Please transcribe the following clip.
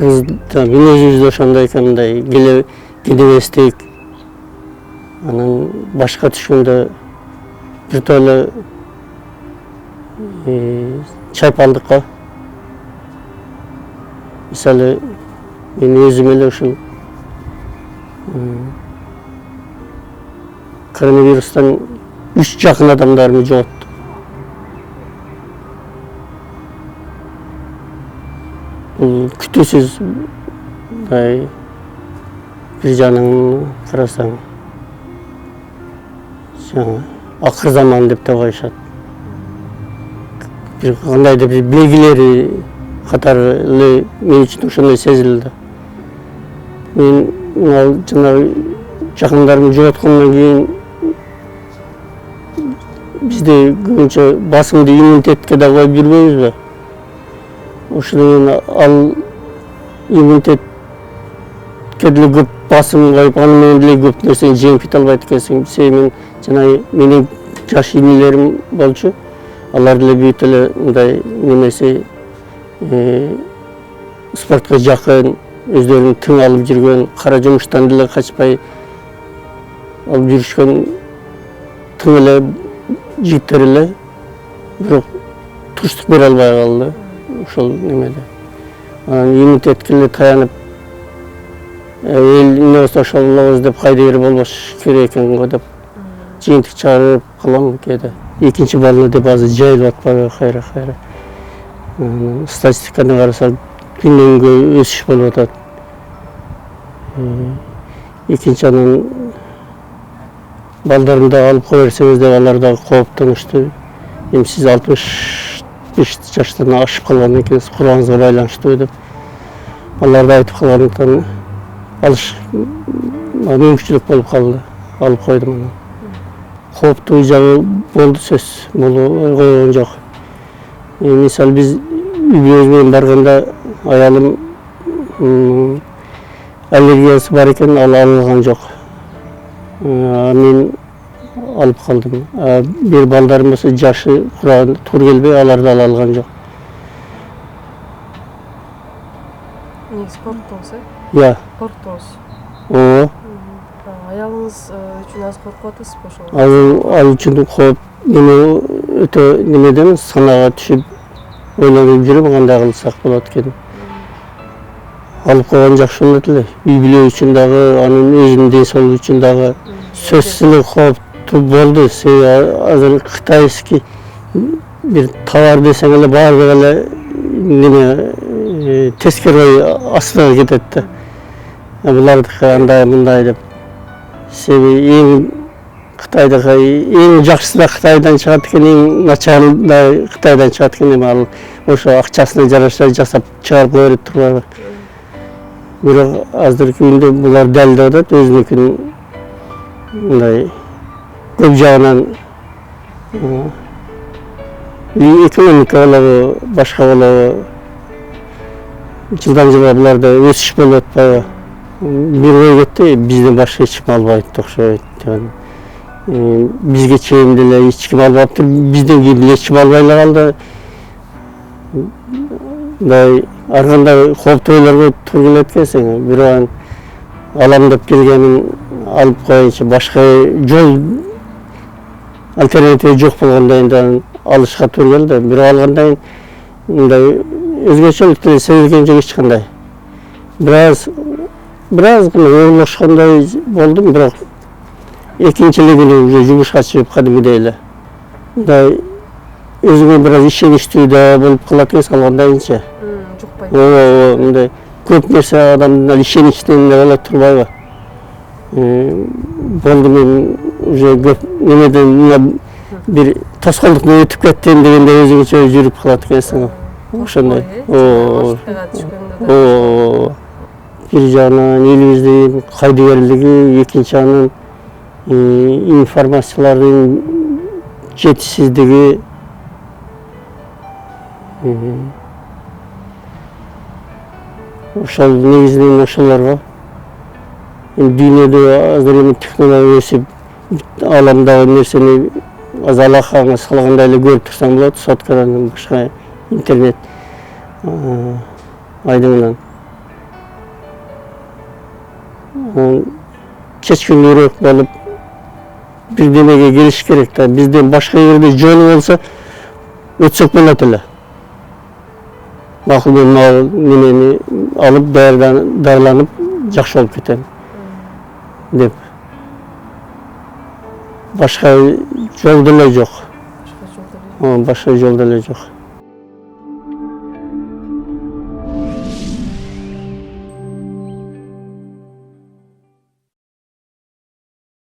кыргызда мүнөзүбүз да ошондой экен, мындай келебестик. Анан башка түшкөндө бир толо чайпалдык го. Мисалы, мен өзүм эле ушул коронавирустан 3 жакын адамдарымды жоготтум. Бул күтүүсүз мындай бир жагынан карасаң акыр заман деп те коюшат. Бир кандайдыр бир белгилери катары эле мен үчүн ошондой сезилди. Мен жанагы жакындарымды жоготкондон кийин бизде көбүнчө басымды иммунитетке да коюп жүрбөйбүзбү? Ошондон кийин ал иммунитетке деле көп басым коюп, аны менен деле көп нерсени жеңип кете албайт экенсиң. Себеби мен жанагы менин жаш инилерим болчу. Алар деле бүт эле мындай немеси спортко жакын, өздөрүн тың алып жүргөн, кара жумуштан деле качпай алып жүрүшкөн тың эле жигиттер эле, бирок туруштук бере албай калды ошол немеде. Анан иммунитетке эле таянып, эл эмне болсо ошол болобуз деп кайда болбош керек экен го деп жыйынтык чыгарып калам кээде. Экинчи балны деп азыр жайылып атпайбы кайра. Статистиканы карасак, күндөн күнгө өсүш болуп атат. Экинчи анан балдарын да алып кое берсеңиз деп алар да кооптонушту. Эми сиз 65 жаштан ашып калган экенсиз, курбаңызга байланыштуу деп. Алар да айтып калгандыктан алыш мүмкүнчүлүк болуп калды. Алып койдум аны. Кооптуу жагы болду сөз, болбой койгон жок. Мисалы биз үйбүз менен барганда аялым аллергиясы бар экен, ал алган жок. Мен алып калдым. Бир балдарым болсо жашы туура келбей, алар да ала алган жок. Спорттоңуз, Иә. Спорттоңуз. Аялыңыз үчүн аз коркуп атасызбы ошол? Ал үчүн кооп, мени өтө немеден санага түшүп ойлонуп жүрөм, кандай кылсак болот экен. Алып койгон жакшы болот эле. Үй бүлө үчүн дагы, анын өзүнүн ден соолугу үчүн дагы сөзсүз эле кооптуу болду. Себеби азыр кытайский бир товар десең эле баардыгы эле неме тескери астына кетет да. Булардыкы андай мындай деп. Себеби эң Кытайдагы эң жакшысы да Кытайдан чыгат экен, эң начары да Кытайдан чыгат экен. Эми ал ошо акчасына жараша жасап чыгарып кое берип турбайбы. Бирок азыркы күндө булар далилдеп атат өзүнүкүн мындай көп жагынан экономика болобу, башка болобу, жылдан жылга буларда өсүш болуп атпайбы. Бир ой кетти, бизден башка эч ким албайт окшойт. Бизге чейин деле эч ким албаптыр, бизден кийин деле эч ким албай эле калды. Мындай ар кандай кооптуу ойлорго туура келет экенсиң. Бирок алам деп келгенин алып коюнчу башка жол альтернатива жок болгондон кийин алышка туура келди. Бирок алгандан кийин мындай өзгөчөлүк деле сезилген жок эч кандай. Бираз гана оорулашкандай болдум, бирок экинчи күнү уже жумушка чыгып кадимгидей эле. Мындай өзүңө бир аз ишеничтүү да болуп калат экенсиң алгандан кийинчи. Жукпайт. Мындай көп нерсе адамдын ишеничинен эле болот турбайбы? Болду, мен уже көп немеден бир тоскоолдуктан өтүп кеттим дегенде өзүңчө жүрүп калат экенсиң. Ошондой. Бир жагынан элибиздин кайдыгерлиги, экинчи жагынан информациялардын жетишсиздиги. Ошол негизинен ошолорго. Дүйнөдө азыр эми технология өсүп, ааламдагы нерсени аз алакаңа салгандай эле көрүп турсаң болот, соткадан башка интернет айдыңынан. кечкиндүүрөөк болуп бирдемеге кириш керек да. Бизден башка жерде жолу болсо өтсөк болот эле. Макул мен менени алып дарыланып жакшы болуп кетем деп. Башка жол деле жок. Башка жол деле жок.